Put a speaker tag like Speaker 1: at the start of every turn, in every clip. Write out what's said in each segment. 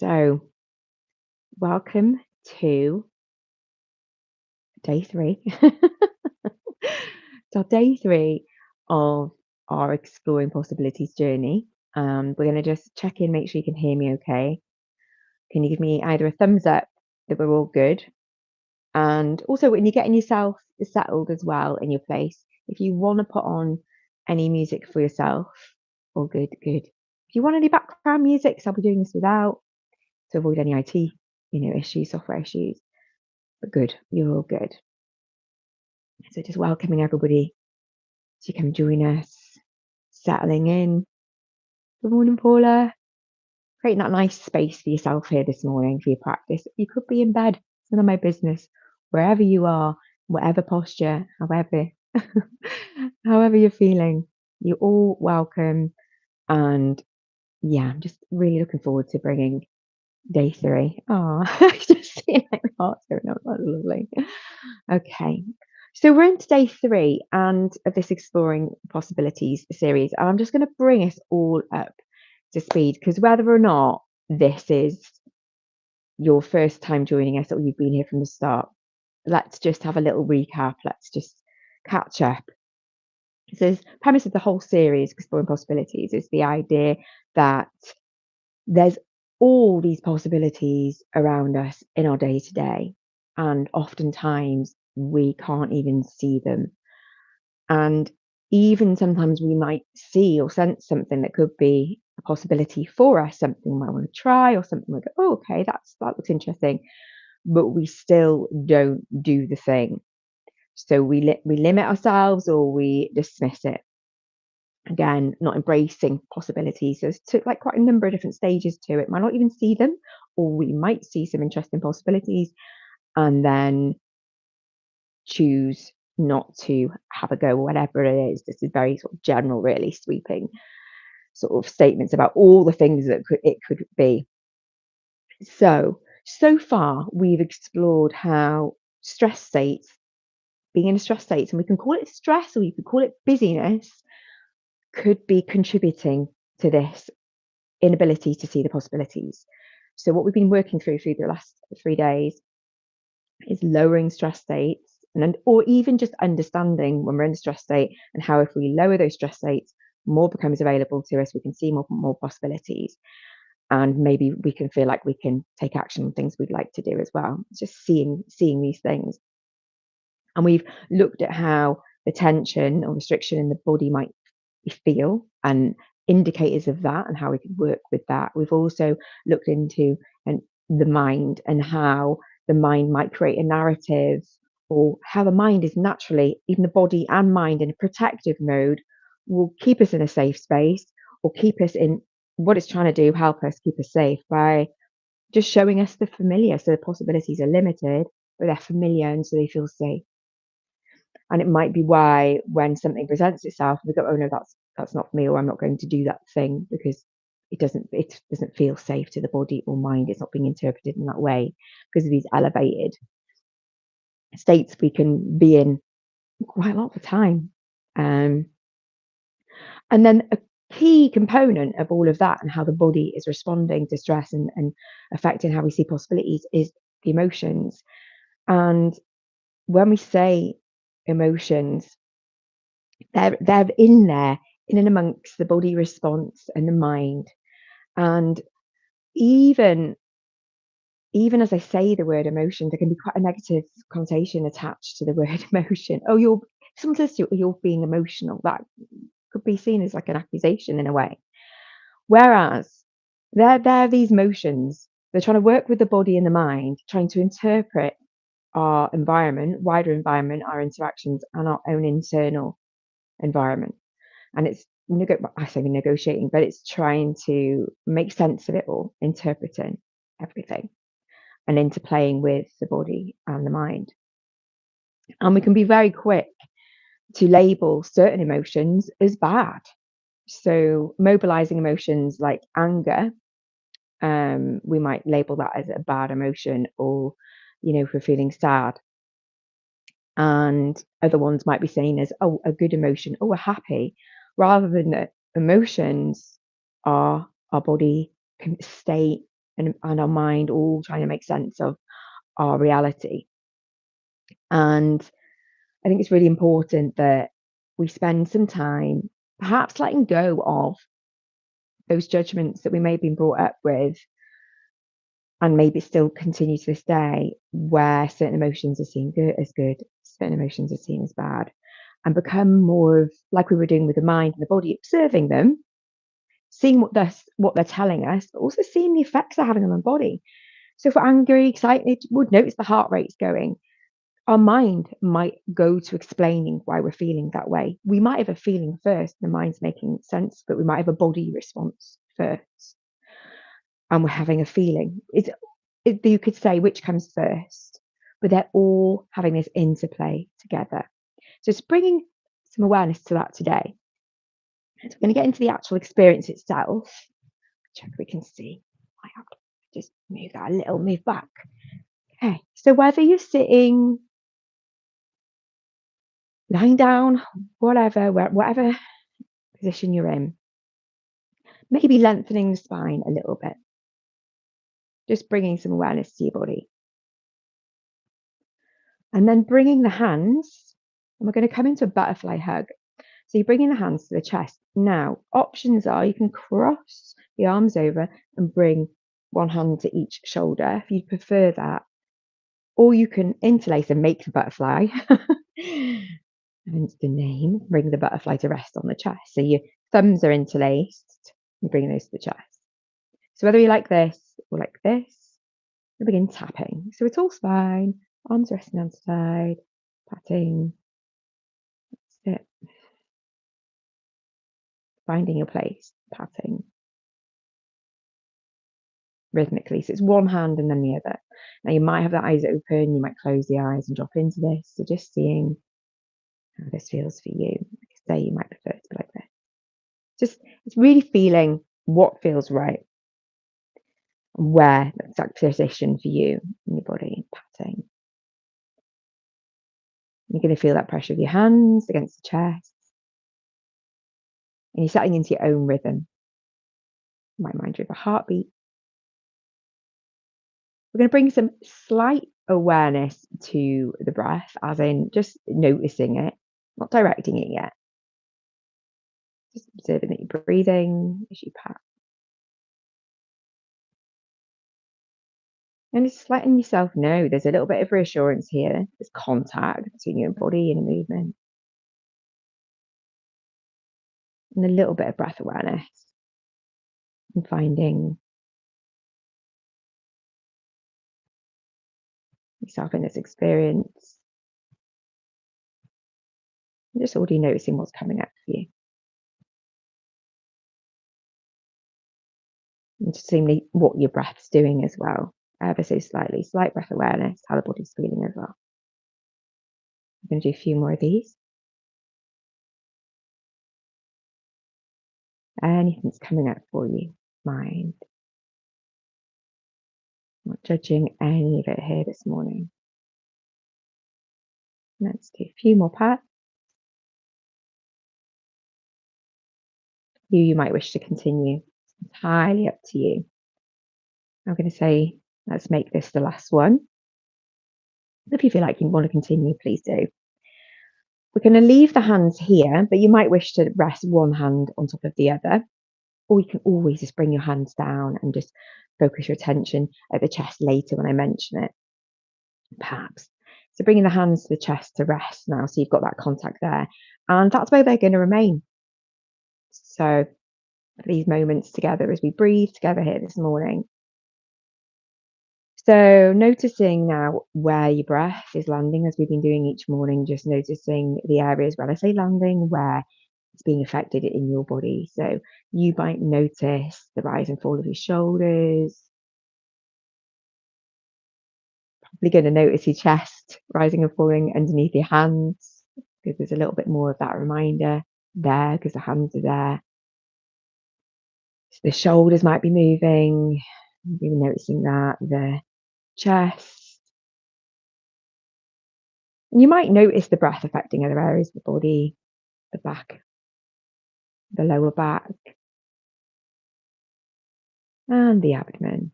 Speaker 1: So, welcome to day three. So, day three of our exploring possibilities journey. We're going to just check in, make sure you can hear me okay. Can you give me either a thumbs up that we're all good? And also, when you're getting yourself settled as well in your place, if you want to put on any music for yourself, all good, good. If you want any background music, 'cause I'll be doing this without to avoid any IT, issues, software issues. But good, you're all good. So just welcoming everybody to come join us, settling in. Good morning, Paula. Creating that nice space for yourself here this morning for your practice. You could be in bed, it's none of my business. Wherever you are, whatever posture, however, however you're feeling, you're all welcome. And yeah, I'm just really looking forward to bringing day three. Oh, just seeing my heart going on. That's lovely. Okay. So we're into day three and of this exploring possibilities series. And I'm just going to bring us all up to speed because whether or not this is your first time joining us or you've been here from the start, let's just have a little recap. Let's just catch up. So the premise of the whole series, Exploring Possibilities, is the idea that there's all these possibilities around us in our day to day, and oftentimes we can't even see them. And even sometimes we might see or sense something that could be a possibility for us, something we might want to try, or something we go, oh, okay, that looks interesting, but we still don't do the thing. So we limit ourselves or we dismiss it. Again, not embracing possibilities. There's like quite a number of different stages to it. Might not even see them, or we might see some interesting possibilities and then choose not to have a go or whatever it is. This is very sort of general, really sweeping sort of statements about all the things that it could be. So far we've explored how stress states, being in a stress state, and we can call it stress or you could call it busyness, could be contributing to this inability to see the possibilities. So what we've been working through the last 3 days is lowering stress states or even just understanding when we're in a stress state and how if we lower those stress states, more becomes available to us. We can see more possibilities. And maybe we can feel like we can take action on things we'd like to do as well. It's just seeing these things. And we've looked at how the tension or restriction in the body might feel and indicators of that and how we can work with that. We've also looked into the mind and how the mind might create a narrative or how the mind is naturally, even the body and mind in a protective mode, will keep us in a safe space or keep us in what it's trying to do, help us keep us safe by just showing us the familiar. So the possibilities are limited, but they're familiar and so they feel safe. And it might be why when something presents itself, we go, oh no, that's not for me, or I'm not going to do that thing because it doesn't feel safe to the body or mind. It's not being interpreted in that way because of these elevated states we can be in quite a lot of the time. And then a key component of all of that and how the body is responding to stress and affecting how we see possibilities is the emotions. And when we say emotions, they're in there, in and amongst the body response and the mind. And even as I say the word emotion, there can be quite a negative connotation attached to the word emotion. Oh, someone says to you, "Oh, you're being emotional." That could be seen as like an accusation in a way. Whereas they're these motions. They're trying to work with the body and the mind, trying to interpret our environment, wider environment, our interactions, and our own internal environment. And it's I say negotiating, but it's trying to make sense of it all, interpreting everything and interplaying with the body and the mind. And we can be very quick to label certain emotions as bad. So mobilizing emotions like anger, we might label that as a bad emotion, or if we're feeling sad. And other ones might be seen as, oh, a good emotion, oh, we're happy, rather than that emotions are our body state, and our mind all trying to make sense of our reality. And I think it's really important that we spend some time perhaps letting go of those judgments that we may have been brought up with, and maybe still continue to this day, where certain emotions are seen as good, certain emotions are seen as bad, and become more of like we were doing with the mind and the body, observing them, seeing what they're telling us, but also seeing the effects they're having on the body. So if we're angry, excited, we'd notice the heart rate's going. Our mind might go to explaining why we're feeling that way. We might have a feeling first, the mind's making sense, but we might have a body response first, and we're having a feeling. You could say which comes first, but they're all having this interplay together. So it's bringing some awareness to that today. So we're going to get into the actual experience itself. Check we can see. I have to just move that a little, move back. Okay, so whether you're sitting, lying down, whatever position you're in, maybe lengthening the spine a little bit, just bringing some awareness to your body. And then bringing the hands, and we're going to come into a butterfly hug. So you're bringing the hands to the chest. Now, options are you can cross the arms over and bring one hand to each shoulder if you prefer that, or you can interlace and make the butterfly. Hence the name, bring the butterfly to rest on the chest. So your thumbs are interlaced, you bring those to the chest. So whether you like this or like this, you begin tapping. So it's all spine, arms resting on side, patting. That's it. Finding your place, patting rhythmically. So it's one hand and then the other. Now you might have the eyes open, you might close the eyes and drop into this. So just seeing how this feels for you. Like I say, you might prefer to be like this. Just it's really feeling what feels right and where that's that position for you in your body, patting. You're going to feel that pressure of your hands against the chest. And you're settling into your own rhythm. You might mind you of a heartbeat. We're going to bring some slight awareness to the breath, as in just noticing it, not directing it yet. Just observing that you're breathing as you pat. And just letting yourself know there's a little bit of reassurance here. There's contact between your body and the movement. And a little bit of breath awareness. And finding yourself in this experience. And just already noticing what's coming up for you. And just seeing what your breath's doing as well. Ever so slightly. Slight breath awareness, how the body's feeling as well. I'm going to do a few more of these. Anything's coming up for you, mind. Not judging any of it here this morning. Let's do a few more pats. You might wish to continue. It's entirely up to you. I'm going to say, let's make this the last one. If you feel like you want to continue, please do. We're going to leave the hands here, but you might wish to rest one hand on top of the other. Or you can always just bring your hands down and just focus your attention at the chest later when I mention it, perhaps. So bringing the hands to the chest to rest now, so you've got that contact there. And that's where they're going to remain. So for these moments together as we breathe together here this morning. So noticing now where your breath is landing as we've been doing each morning, just noticing the areas when I say landing, where it's being affected in your body. So you might notice the rise and fall of your shoulders. Probably going to notice your chest rising and falling underneath your hands, because there's a little bit more of that reminder there because the hands are there. So the shoulders might be moving. You're noticing that, the chest. And you might notice the breath affecting other areas of the body, the back, the lower back, and the abdomen.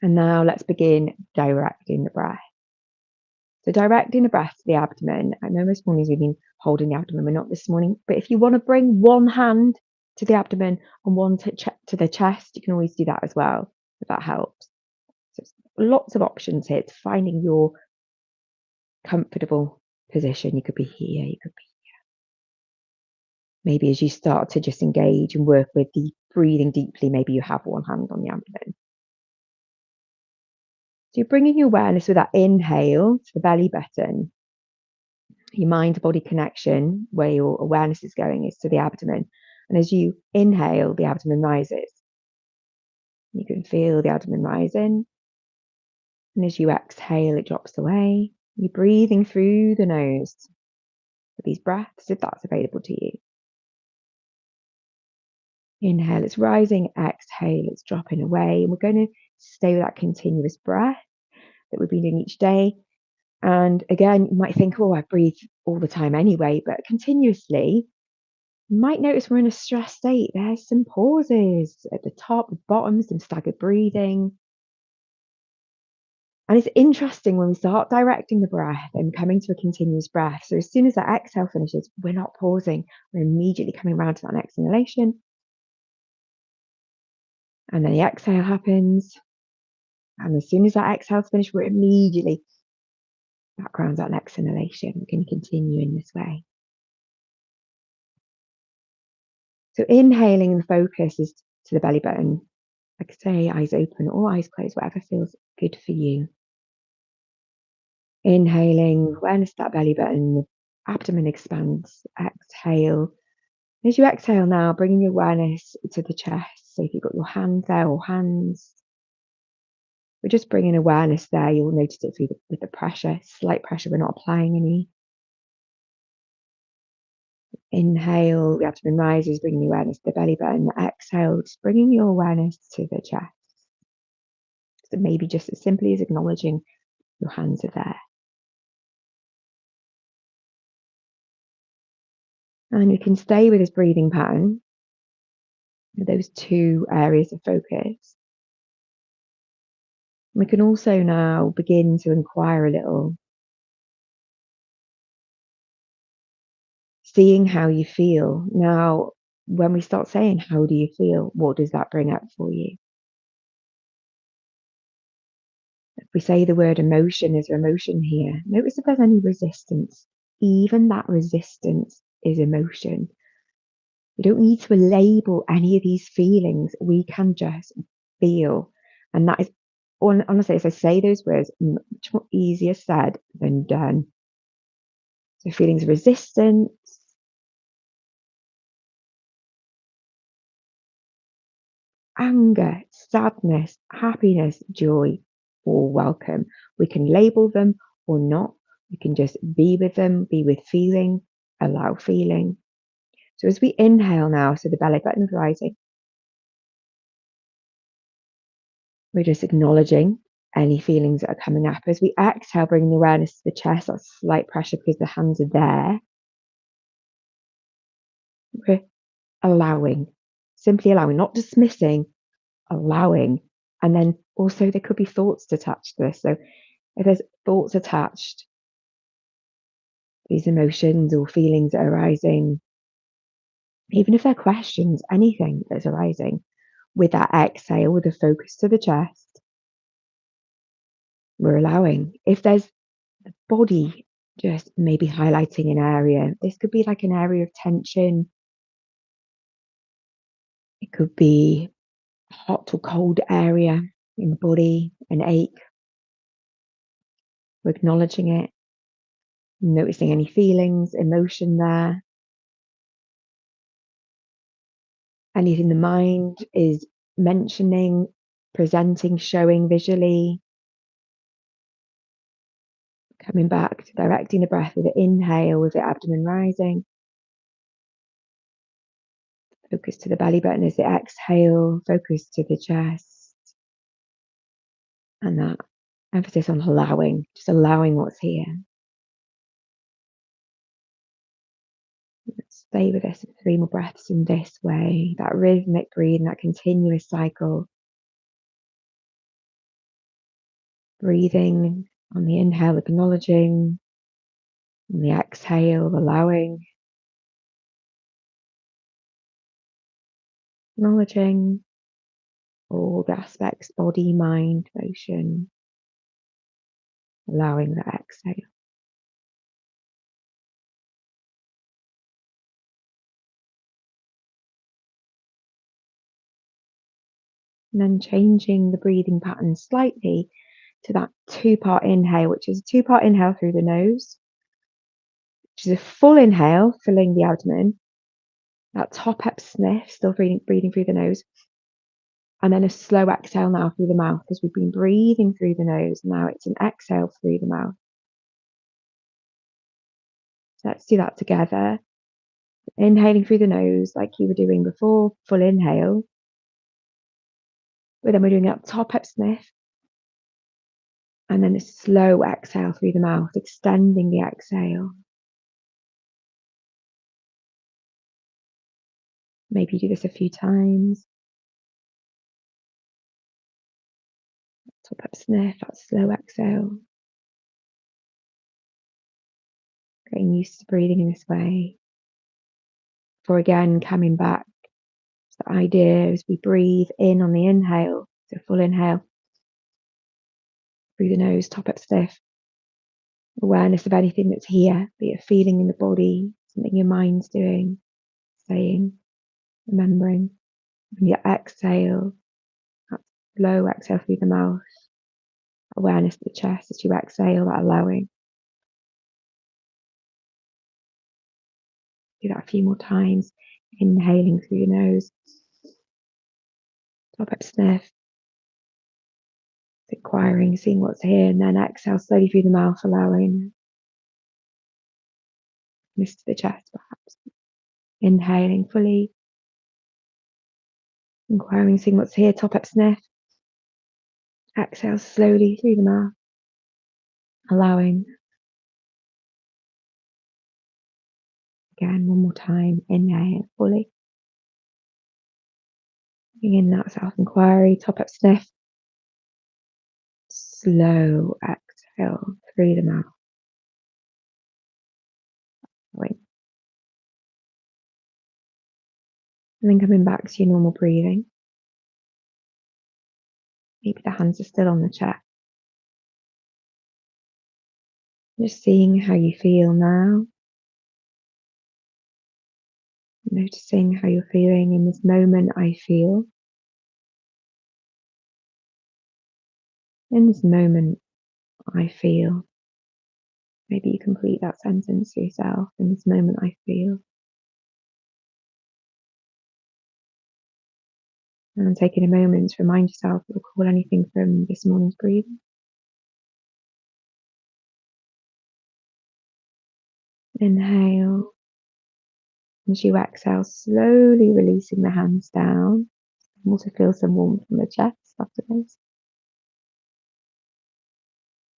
Speaker 1: And now let's begin directing the breath. So directing the breath to the abdomen. I know most mornings we've been holding the abdomen, we're not this morning, but if you want to bring one hand to the abdomen and one to the chest, you can always do that as well, if that helps. So lots of options here. It's finding your comfortable position. You could be here, you could be maybe as you start to just engage and work with the breathing deeply, maybe you have one hand on the abdomen. So you're bringing your awareness with that inhale to the belly button. Your mind-body connection, where your awareness is going, is to the abdomen. And as you inhale, the abdomen rises. You can feel the abdomen rising. And as you exhale, it drops away. You're breathing through the nose with these breaths, if that's available to you. Inhale, it's rising. Exhale, it's dropping away. And we're going to stay with that continuous breath that we've been doing each day. And again, you might think, oh, I breathe all the time anyway, but continuously, you might notice we're in a stress state. There's some pauses at the top, the bottom, some staggered breathing. And it's interesting when we start directing the breath and coming to a continuous breath. So as soon as that exhale finishes, we're not pausing. We're immediately coming around to that next inhalation. And then the exhale happens. And as soon as that exhale's finished, we're immediately back around that next inhalation. We can continue in this way. So inhaling, the focus is to the belly button. Like I say, eyes open or eyes closed, whatever feels good for you. Inhaling, awareness to that belly button, abdomen expands. Exhale. As you exhale now, bringing your awareness to the chest. So if you've got your hand there or hands, we're just bringing awareness there. You'll notice it with the pressure, slight pressure. We're not applying any. Inhale, the abdomen rises, bringing the awareness to the belly button. Exhale, just bringing your awareness to the chest. So maybe just as simply as acknowledging your hands are there. And you can stay with this breathing pattern, with those two areas of focus. We can also now begin to inquire a little, seeing how you feel. Now, when we start saying, how do you feel? What does that bring up for you? If we say the word emotion, is there emotion here? Notice if there's any resistance. Even that resistance is emotion. We don't need to label any of these feelings. We can just feel. And that is, honestly, as I say those words, much more easier said than done. So feelings of resistance, anger, sadness, happiness, joy, all welcome. We can label them or not. We can just be with them, be with feeling, allow feeling. So as we inhale now, so the belly button is rising, we're just acknowledging any feelings that are coming up. As we exhale, bringing the awareness to the chest, that slight pressure because the hands are there. We're allowing, simply allowing, not dismissing, allowing. And then also there could be thoughts attached to this. So if there's thoughts attached, these emotions or feelings that are arising, even if they're questions, anything that's arising, with that exhale, with the focus to the chest, we're allowing. If there's the body just maybe highlighting an area, this could be like an area of tension. It could be a hot or cold area in the body, an ache. We're acknowledging it, noticing any feelings, emotion there. Anything the mind is mentioning, presenting, showing visually. Coming back to directing the breath with the inhale, with the abdomen rising. Focus to the belly button as the exhale, focus to the chest. And that emphasis on allowing, just allowing what's here. Let's stay with this 3 more breaths in this way, that rhythmic breathing, that continuous cycle. Breathing on the inhale, acknowledging, on the exhale, allowing, acknowledging all the aspects, body, mind, motion, allowing the exhale. And then changing the breathing pattern slightly to that two-part inhale, which is a two-part inhale through the nose, which is a full inhale, filling the abdomen, that top up sniff, still breathing through the nose, and then a slow exhale now through the mouth, because we've been breathing through the nose. Now it's an exhale through the mouth. So let's do that together. Inhaling through the nose like you were doing before, full inhale. But then we're doing that top up sniff, and then a slow exhale through the mouth, extending the exhale. Maybe you do this a few times. Top up sniff, that slow exhale. Getting used to breathing in this way. For again, coming back to the idea as we breathe in on the inhale, so full inhale through the nose, top up sniff. Awareness of anything that's here, be it a feeling in the body, something your mind's doing, saying, remembering. And your exhale, that slow exhale through the mouth. Awareness of the chest as you exhale, that allowing. Do that a few more times. Inhaling through your nose. Top up sniff. Inquiring, seeing what's here, and then exhale slowly through the mouth, allowing. Miss to the chest, perhaps. Inhaling fully. Inquiring, seeing what's here, top up sniff. Exhale slowly through the mouth, allowing. Again, one more time. Inhale fully. Bring in that self-inquiry, top up sniff. Slow exhale through the mouth. Allowing. And then coming back to your normal breathing. Maybe the hands are still on the chest. Just seeing how you feel now. Noticing how you're feeling in this moment. I feel. In this moment, I feel. Maybe you complete that sentence to yourself. In this moment, I feel. And taking a moment to remind yourself to recall anything from this morning's breathing. Inhale. As you exhale, slowly releasing the hands down. Also feel some warmth from the chest after this.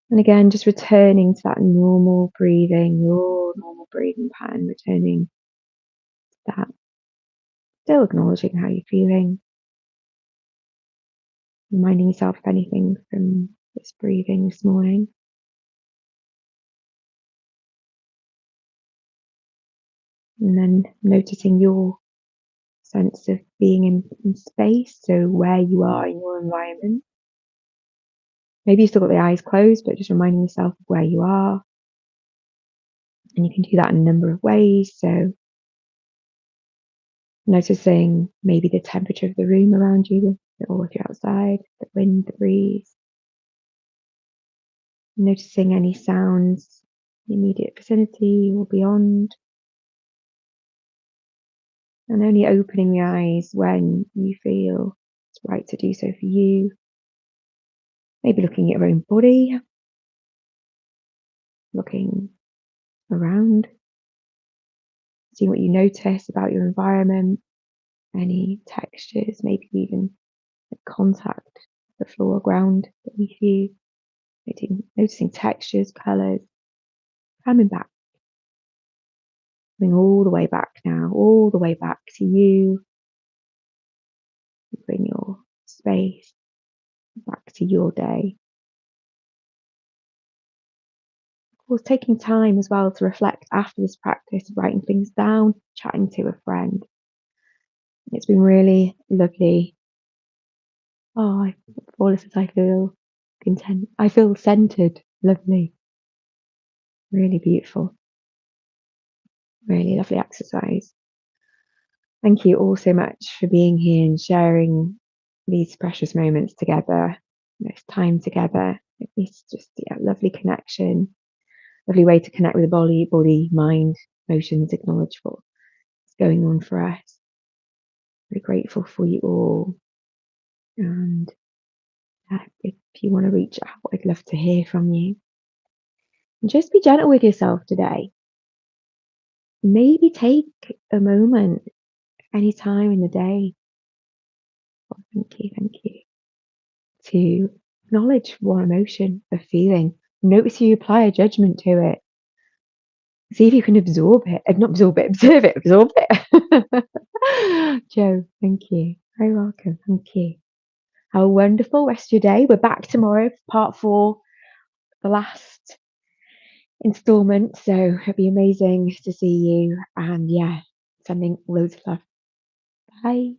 Speaker 1: And again, just returning to that normal breathing, your normal breathing pattern, returning to that. Still acknowledging how you're feeling. Reminding yourself of anything from this breathing this morning. And then noticing your sense of being in space, so where you are in your environment. Maybe you've still got the eyes closed, but just reminding yourself of where you are. And you can do that in a number of ways. So noticing maybe the temperature of the room around you, or if you're outside, the wind, the breeze. Noticing any sounds in the immediate vicinity or beyond. And only opening the eyes when you feel it's right to do so for you. Maybe looking at your own body, looking around, seeing what you notice about your environment, any textures, maybe even the contact, the floor or ground beneath you, noticing textures, colours, coming back, coming all the way back now, all the way back to you. Bring your space back to your day. course, taking time as well to reflect after this practice, writing things down, chatting to a friend. It's been really lovely. Oh, all of this, I feel content. I feel centered. Lovely. Really beautiful. Really lovely exercise. Thank you all so much for being here and sharing these precious moments together, this time together. It's just lovely connection, lovely way to connect with the body, mind, emotions, acknowledge what's going on for us. Very grateful for you all. And if you want to reach out, I'd love to hear from you. And just be gentle with yourself today. Maybe take a moment any time in the day. Oh, thank you. To acknowledge one emotion or feeling. Notice you apply a judgment to it. See if you can absorb it. Not absorb it, observe it, absorb it. Joe, thank you. Very welcome. Thank you. Have a wonderful rest of your day. We're back tomorrow for part 4, the last installment. So it'll be amazing to see you. And yeah, sending loads of love. Bye.